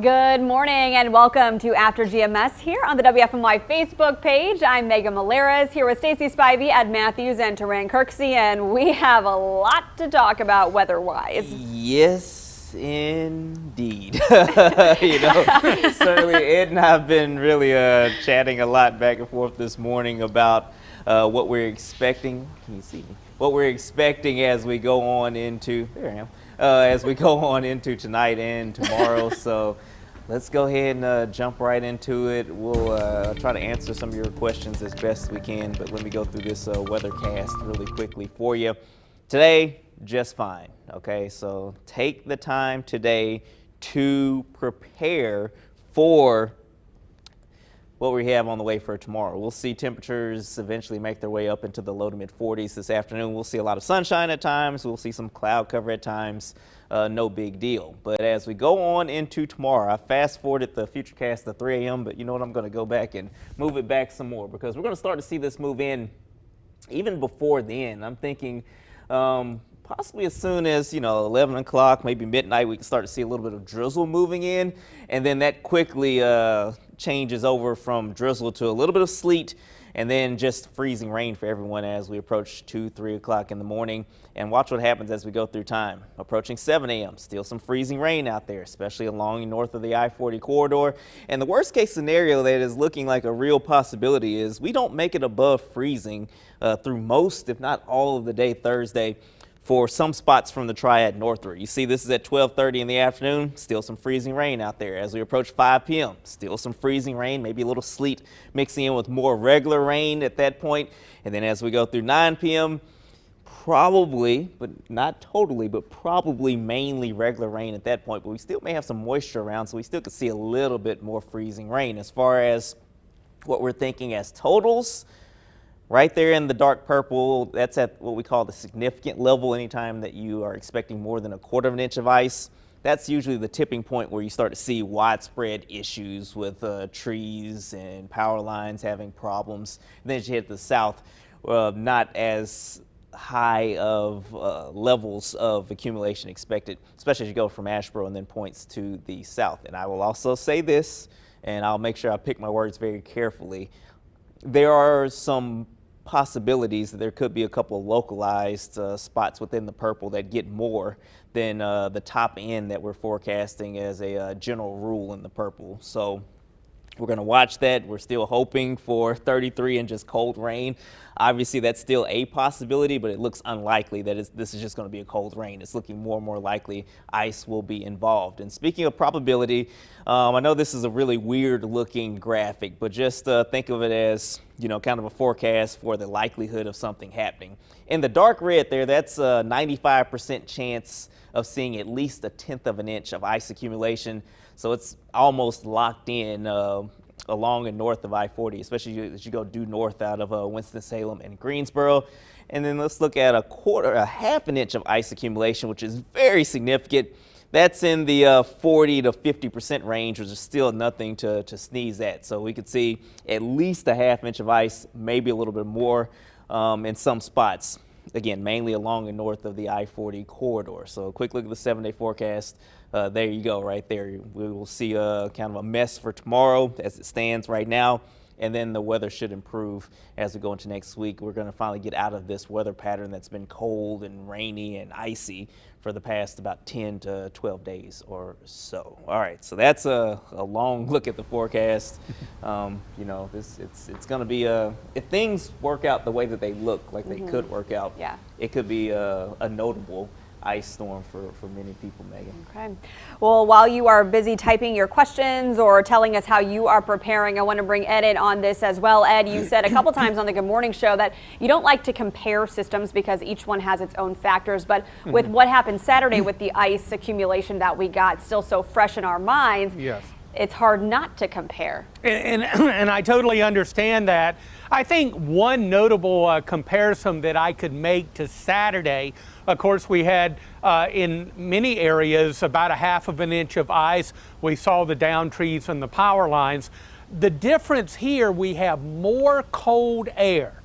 Good morning and welcome to After GMS here on the WFMY Facebook page. I'm Megan Malares here with Stacey Spivey, Ed Matthews, and Taran Kirksey, and we have a lot to talk about weather-wise. Yes, indeed. Certainly Ed and I have been really chatting a lot back and forth this morning about what we're expecting. Can you see me? What we're expecting as we go on into, there I am, as we go on into tonight and tomorrow. So let's go ahead and jump right into it. We'll try to answer some of your questions as best we can, but let me go through this weathercast really quickly for you. Today, just fine, okay? So take the time today to prepare for what we have on the way for tomorrow. We'll see temperatures eventually make their way up into the low to mid 40s this afternoon. We'll see a lot of sunshine at times. We'll see some cloud cover at times. No big deal. But as we go on into tomorrow, I fast forwarded the futurecast to 3 a.m., but you know what? I'm going to go back and move it back some more because we're going to start to see this move in even before then. I'm thinking possibly as soon as, 11 o'clock, maybe midnight, we can start to see a little bit of drizzle moving in, and then that quickly changes over from drizzle to a little bit of sleet, and then just freezing rain for everyone as we approach 2, 3 o'clock in the morning. And watch what happens as we go through time. Approaching 7 a.m., still some freezing rain out there, especially along and north of the I-40 corridor. And the worst case scenario that is looking like a real possibility is we don't make it above freezing through most, if not all of the day Thursday, for some spots from the Triad northward. You see this is at 12:30 in the afternoon, still some freezing rain out there. As we approach 5 p.m., still some freezing rain, maybe a little sleet mixing in with more regular rain at that point. And then as we go through 9 p.m., probably, but not totally, but probably mainly regular rain at that point. But we still may have some moisture around, so we still could see a little bit more freezing rain. As far as what we're thinking as totals, right there in the dark purple, that's at what we call the significant level. Anytime that you are expecting more than 1/4 of an inch of ice, that's usually the tipping point where you start to see widespread issues with trees and power lines having problems. And then as you hit the south, not as high of levels of accumulation expected, especially as you go from Asheboro and then points to the south. And I will also say this, and I'll make sure I pick my words very carefully. There are some possibilities that there could be a couple of localized spots within the purple that get more than the top end that we're forecasting as a general rule in the purple. So we're going to watch that. We're still hoping for 33 inches cold rain. Obviously, that's still a possibility, but it looks unlikely that this is just going to be a cold rain. It's looking more and more likely ice will be involved. And speaking of probability, I know this is a really weird looking graphic, but just think of it as, kind of a forecast for the likelihood of something happening. In the dark red there, that's a 95% chance of seeing at least 1/10 of an inch of ice accumulation. So it's almost locked in along and north of I-40, especially as you go due north out of Winston-Salem and Greensboro. And then let's look at a half an inch of ice accumulation, which is very significant. That's in the 40 to 50% range, which is still nothing to sneeze at. So we could see at least a half inch of ice, maybe a little bit more in some spots. Again, mainly along and north of the I-40 corridor. So a quick look at the 7-day forecast. There you go, right there. We will see kind of a mess for tomorrow as it stands right now. And then the weather should improve as we go into next week. We're going to finally get out of this weather pattern that's been cold and rainy and icy for the past about 10 to 12 days or so. All right, so that's a long look at the forecast. It's going to be if things work out the way that they look like they could work out, it could be a notable ice storm for many people, Megan. Okay. Well, while you are busy typing your questions or telling us how you are preparing, I want to bring Ed in on this as well. Ed, you said a couple times on the Good Morning Show that you don't like to compare systems because each one has its own factors, but with what happened Saturday with the ice accumulation that we got still so fresh in our minds, yes, it's hard not to compare. And I totally understand that. I think one notable comparison that I could make to Saturday, of course, we had in many areas about a half of an inch of ice. We saw the down trees and the power lines. The difference here, we have more cold air.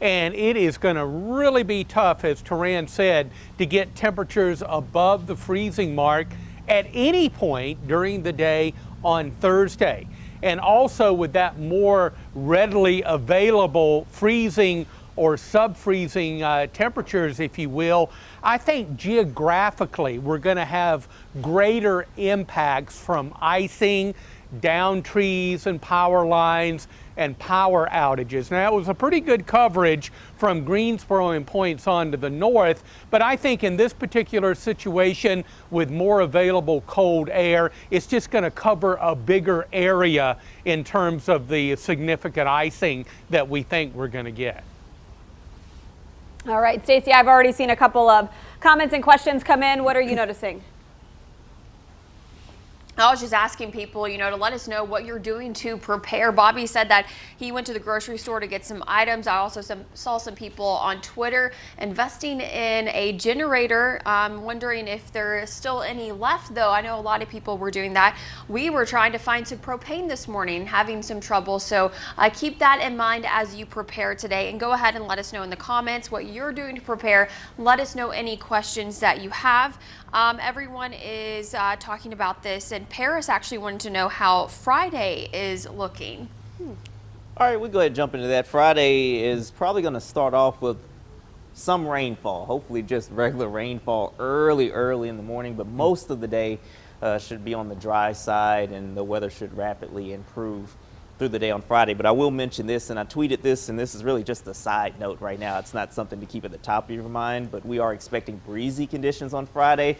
And it is going to really be tough, as Taran said, to get temperatures above the freezing mark. at any point during the day on Thursday. And also with that more readily available freezing or sub-freezing temperatures, if you will, I think geographically we're going to have greater impacts from icing, down trees and power lines, and power outages. Now, it was a pretty good coverage from Greensboro and points on to the north, but I think in this particular situation with more available cold air, it's just going to cover a bigger area in terms of the significant icing that we think we're going to get. All right, Stacy, I've already seen a couple of comments and questions come in. What are you noticing? I was just asking people, to let us know what you're doing to prepare. Bobby said that he went to the grocery store to get some items. I also saw some people on Twitter investing in a generator. I'm wondering if there is still any left, though. I know a lot of people were doing that. We were trying to find some propane this morning, having some trouble. So keep that in mind as you prepare today. And go ahead and let us know in the comments what you're doing to prepare. Let us know any questions that you have. Everyone is talking about this, and Paris actually wanted to know how Friday is looking. All right, we'll go ahead and jump into that. Friday is probably going to start off with some rainfall, hopefully just regular rainfall early in the morning, but most of the day should be on the dry side, and the weather should rapidly improve through the day on Friday. But I will mention this, and I tweeted this, and this is really just a side note right now. It's not something to keep at the top of your mind, but we are expecting breezy conditions on Friday.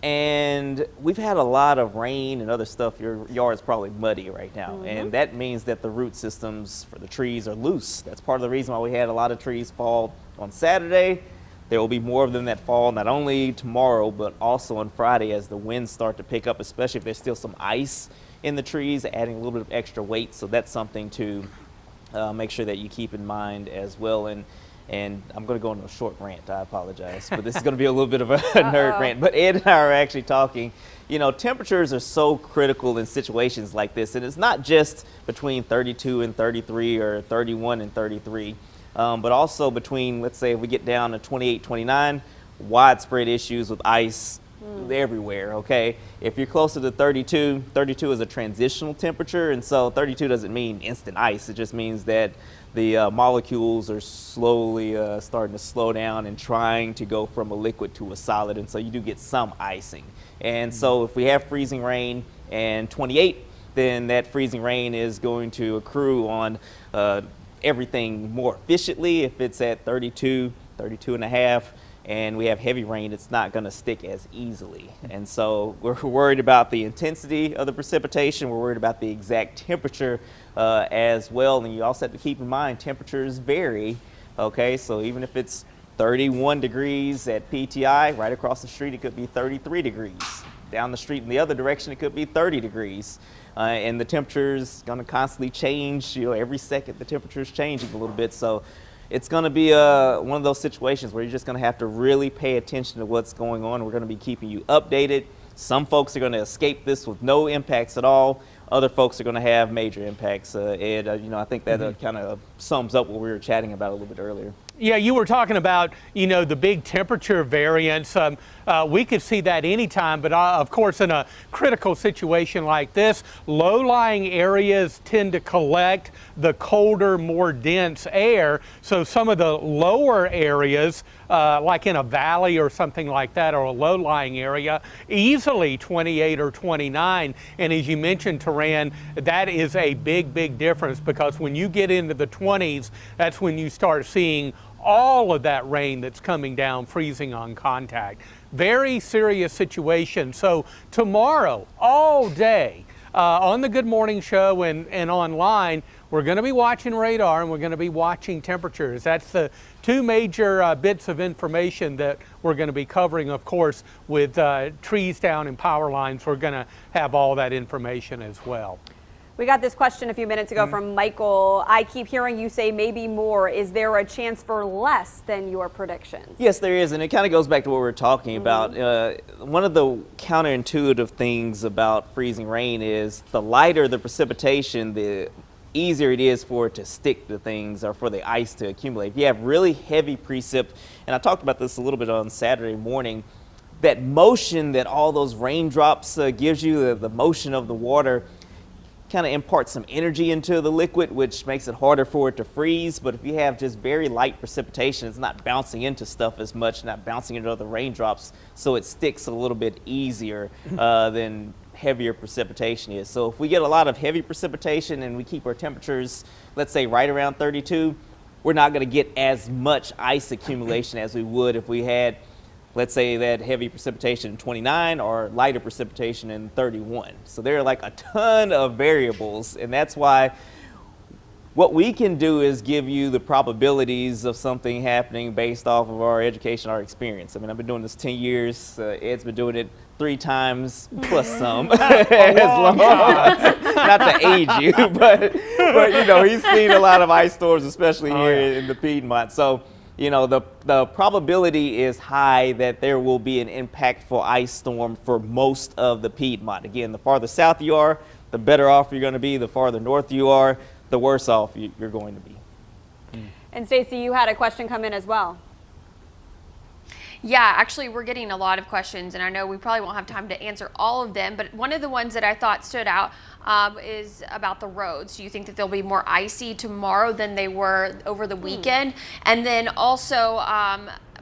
And we've had a lot of rain and other stuff. Your yard's probably muddy right now. And that means that the root systems for the trees are loose. That's part of the reason why we had a lot of trees fall on Saturday. There will be more of them that fall not only tomorrow, but also on Friday as the winds start to pick up, especially if there's still some ice in the trees, adding a little bit of extra weight. So that's something to make sure that you keep in mind as well. And I'm going to go on a short rant. I apologize, but this is going to be a little bit of a nerd rant. But Ed and I are actually talking. Temperatures are so critical in situations like this, and it's not just between 32 and 33 or 31 and 33, but also between, let's say, if we get down to 28, 29, widespread issues with ice everywhere. Okay, if you're closer to 32, 32 is a transitional temperature, and so 32 doesn't mean instant ice. It just means that the molecules are slowly starting to slow down and trying to go from a liquid to a solid, and so you do get some icing. And so if we have freezing rain and 28, then that freezing rain is going to accrue on everything more efficiently. If it's at 32, 32 and a half, and we have heavy rain, it's not going to stick as easily. And so we're worried about the intensity of the precipitation. We're worried about the exact temperature as well. And you also have to keep in mind temperatures vary. Okay, so even if it's 31 degrees at PTI, right across the street it could be 33 degrees. Down the street in the other direction it could be 30 degrees. And the temperature is going to constantly change. Every second the temperature is changing a little bit. So it's going to be one of those situations where you're just going to have to really pay attention to what's going on. We're going to be keeping you updated. Some folks are going to escape this with no impacts at all. Other folks are going to have major impacts. Ed, I think that kind of sums up what we were chatting about a little bit earlier. Yeah, you were talking about, the big temperature variance. We could see that anytime, but of course, in a critical situation like this, low-lying areas tend to collect the colder, more dense air. So some of the lower areas, like in a valley or something like that, or a low-lying area, easily 28 or 29. And as you mentioned, Taran, that is a big, big difference, because when you get into the 20s, that's when you start seeing all of that rain that's coming down, freezing on contact. Very serious situation. So tomorrow, all day, on the Good Morning Show and online, we're going to be watching radar and we're going to be watching temperatures. That's the two major bits of information that we're going to be covering. Of course, with trees down and power lines, we're going to have all that information as well. We got this question a few minutes ago from Michael. I keep hearing you say maybe more. Is there a chance for less than your predictions? Yes, there is, and it kind of goes back to what we were talking about. One of the counterintuitive things about freezing rain is the lighter the precipitation, the easier it is for it to stick to things or for the ice to accumulate. If you have really heavy precip, and I talked about this a little bit on Saturday morning, that motion that all those raindrops gives you, the motion of the water, kind of imparts some energy into the liquid, which makes it harder for it to freeze. But if you have just very light precipitation, it's not bouncing into stuff as much, not bouncing into other raindrops, so it sticks a little bit easier than heavier precipitation is. So if we get a lot of heavy precipitation and we keep our temperatures, let's say right around 32, we're not going to get as much ice accumulation as we would if we had, let's say, that heavy precipitation in 29 or lighter precipitation in 31. So there are like a ton of variables, and that's why what we can do is give you the probabilities of something happening based off of our education, our experience. I mean, I've been doing this 10 years. Ed's been doing it 3 times plus some. As long, not to age you, but you know, he's seen a lot of ice storms, especially here in the Piedmont. So, you know, the probability is high that there will be an impactful ice storm for most of the Piedmont. Again, the farther south you are, the better off you're going to be. The farther north you are, the worse off you're going to be. And Stacy, you had a question come in as well. Yeah, actually, we're getting a lot of questions, and I know we probably won't have time to answer all of them, but one of the ones that I thought stood out is about the roads. Do you think that they'll be more icy tomorrow than they were over the weekend? And then also,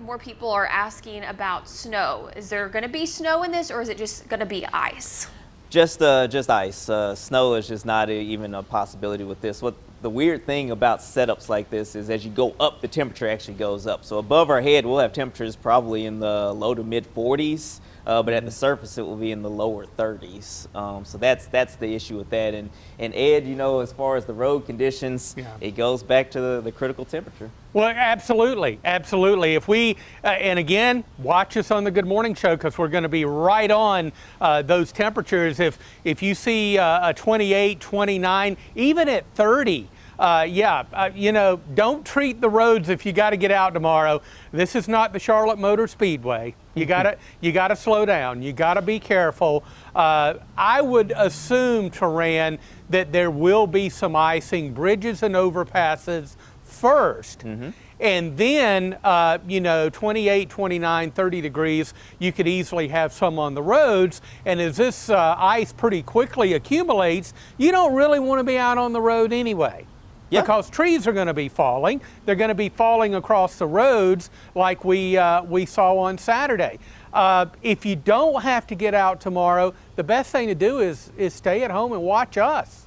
more people are asking about snow. Is there going to be snow in this, or is it just going to be ice? Just ice. Snow is just not even a possibility with this. What the weird thing about setups like this is as you go up, the temperature actually goes up. So above our head, we'll have temperatures probably in the low to mid 40s, but at the surface, it will be in the lower 30s. So that's the issue with that. And Ed, you know, as far as the road conditions, it goes back to the critical temperature. Well, absolutely, absolutely. If we, and again, watch us on the Good Morning Show, because we're going to be right on those temperatures. If you see a 28, 29, even at 30, you know, don't treat the roads if you got to get out tomorrow. This is not the Charlotte Motor Speedway. You gotta slow down. You gotta be careful. I would assume, Taran, that there will be some icing, bridges and overpasses first. And then, you know, 28, 29, 30 degrees, you could easily have some on the roads. And as this ice pretty quickly accumulates, you don't really want to be out on the road anyway. Because trees are going to be falling. They're going to be falling across the roads like we saw on Saturday. If you don't have to get out tomorrow, the best thing to do is stay at home and watch us.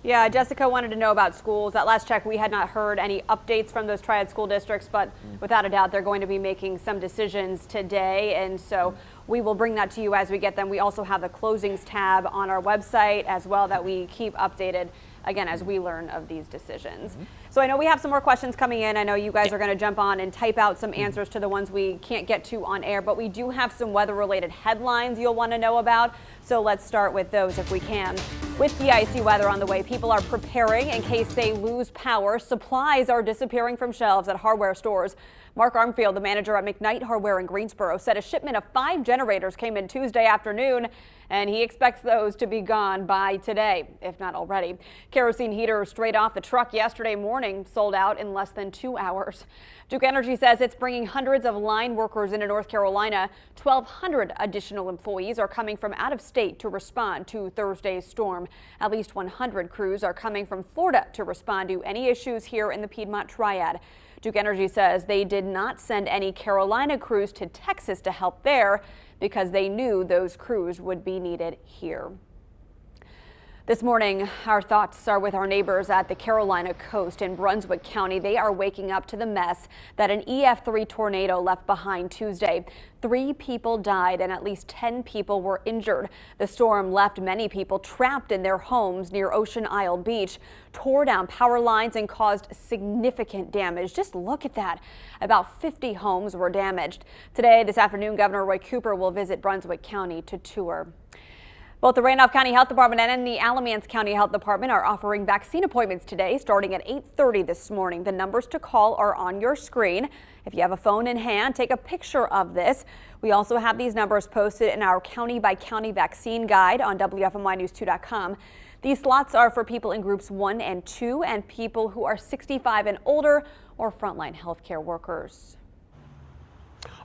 Yeah, Jessica wanted to know about schools. At last check, we had not heard any updates from those Triad school districts, but without a doubt, they're going to be making some decisions today. And so we will bring that to you as we get them. We also have the closings tab on our website as well that we keep updated, again, as we learn of these decisions. So I know we have some more questions coming in. I know you guys are going to jump on and type out some answers to the ones we can't get to on air, but we do have some weather-related headlines you'll want to know about. So let's start with those if we can. With the icy weather on the way, people are preparing in case they lose power. Supplies are disappearing from shelves at hardware stores. Mark Armfield, the manager at McKnight Hardware in Greensboro, said a shipment of 5 generators came in Tuesday afternoon, and he expects those to be gone by today, if not already. Kerosene heaters straight off the truck yesterday morning sold out in less than 2 hours. Duke Energy says it's bringing hundreds of line workers into North Carolina. 1,200 additional employees are coming from out of state to respond to Thursday's storm. At least 100 crews are coming from Florida to respond to any issues here in the Piedmont Triad. Duke Energy says they did not send any Carolina crews to Texas to help there because they knew those crews would be needed here. This morning, our thoughts are with our neighbors at the Carolina coast in Brunswick County. They are waking up to the mess that an EF3 tornado left behind Tuesday. 3 people died and at least 10 people were injured. The storm left many people trapped in their homes near Ocean Isle Beach, tore down power lines and caused significant damage. Just look at that. About 50 homes were damaged. Today, this afternoon, Governor Roy Cooper will visit Brunswick County to tour. Both the Randolph County Health Department and the Alamance County Health Department are offering vaccine appointments today starting at 8:30 this morning. The numbers to call are on your screen. If you have a phone in hand, take a picture of this. We also have these numbers posted in our county by county vaccine guide on WFMYnews2.com. These slots are for people in groups 1 and 2 and people who are 65 and older or frontline healthcare workers.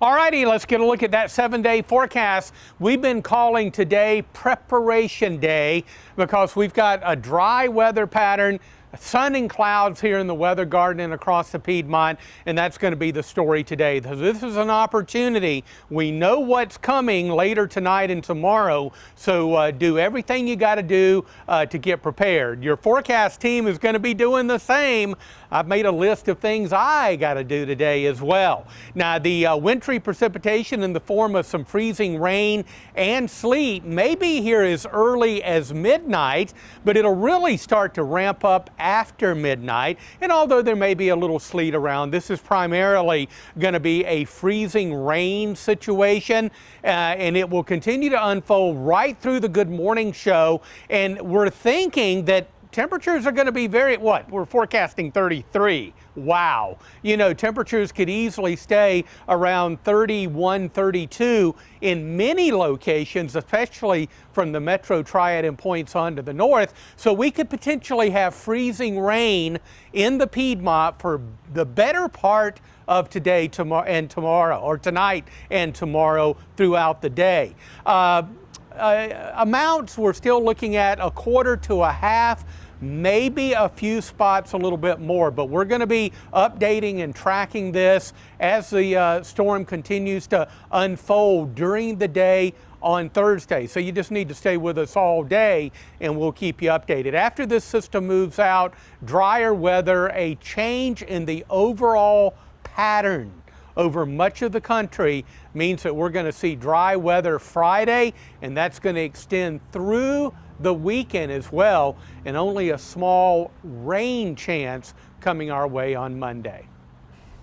All righty, let's get a look at that 7-day forecast. We've been calling today Preparation Day because we've got a dry weather pattern, sun and clouds here in the weather garden and across the Piedmont, and that's going to be the story today. This is an opportunity. We know what's coming later tonight and tomorrow, so do everything you got to do to get prepared. Your forecast team is going to be doing the same. I've made a list of things I got to do today as well. Now, the wintry precipitation in the form of some freezing rain and sleet may be here as early as midnight, but it'll really start to ramp up after midnight. And although there may be a little sleet around, this is primarily going to be a freezing rain situation, and it will continue to unfold right through the Good Morning show. And we're thinking that temperatures are going to be we're forecasting 33. Wow. You know, temperatures could easily stay around 31, 32 in many locations, especially from the Metro Triad and points on to the north. So we could potentially have freezing rain in the Piedmont for the better part of today, tomorrow, and tomorrow, or tonight and tomorrow throughout the day. Amounts, we're still looking at a quarter to a half, maybe a few spots a little bit more, but we're going to be updating and tracking this as the storm continues to unfold during the day on Thursday. So you just need to stay with us all day and we'll keep you updated. After this system moves out, drier weather, a change in the overall pattern over much of the country means that we're going to see dry weather Friday, and that's going to extend through the weekend as well, and only a small rain chance coming our way on Monday.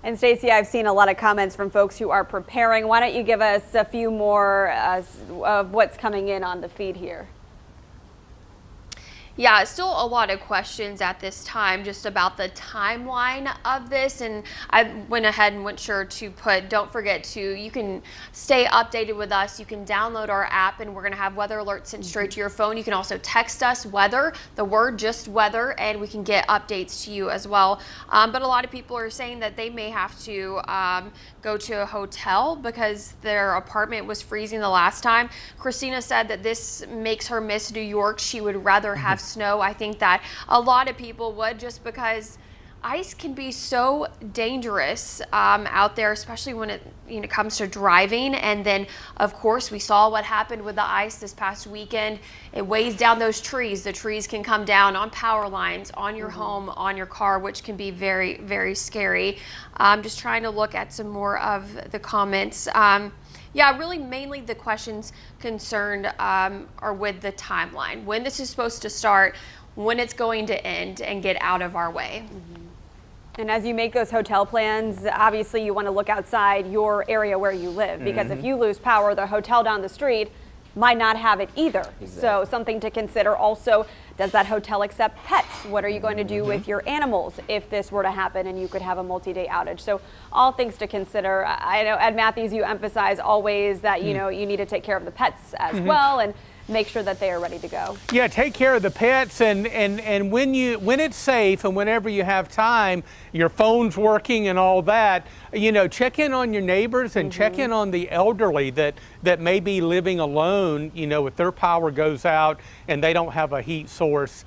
And Stacey, I've seen a lot of comments from folks who are preparing. Why don't you give us a few more of what's coming in on the feed here? Yeah, still a lot of questions at this time just about the timeline of this, and I went ahead and went sure to put, don't forget to, you can stay updated with us. You can download our app and we're going to have weather alerts sent straight to your phone. You can also text us weather, the word just weather, and we can get updates to you as well. But a lot of people are saying that they may have to go to a hotel because their apartment was freezing the last time. Christina said that this makes her miss New York. She would rather have snow. I think that a lot of people would, just because ice can be so dangerous out there, especially when it comes to driving. And then of course we saw what happened with the ice this past weekend. It weighs down those trees. The trees can come down on power lines, on your home, on your car, which can be very, very scary. Just trying to look at some more of the comments. Yeah, really mainly the questions concerned are with the timeline, when this is supposed to start, when it's going to end and get out of our way. And as you make those hotel plans, obviously you want to look outside your area where you live, because if you lose power, the hotel down the street might not have it either. Exactly. So something to consider also, does that hotel accept pets? What are you going to do with your animals if this were to happen and you could have a multi-day outage? So all things to consider. I know, Ed Matthews, you emphasize always that you know you need to take care of the pets as well, and make sure that they are ready to go. Yeah, take care of the pets, and when it's safe and whenever you have time, your phone's working and all that, you know, check in on your neighbors and check in on the elderly that may be living alone, you know, if their power goes out and they don't have a heat source.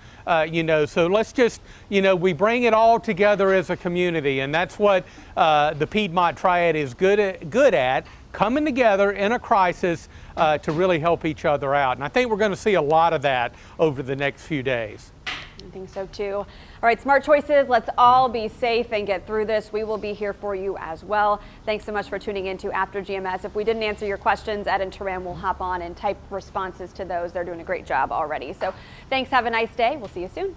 You know, so let's just, you know, we bring it all together as a community, and that's what the Piedmont Triad is good at, coming together in a crisis to really help each other out. And I think we're going to see a lot of that over the next few days. I think so too. All right, smart choices. Let's all be safe and get through this. We will be here for you as well. Thanks so much for tuning in to After GMS. If we didn't answer your questions, Ed and Taran will hop on and type responses to those. They're doing a great job already. So thanks. Have a nice day. We'll see you soon.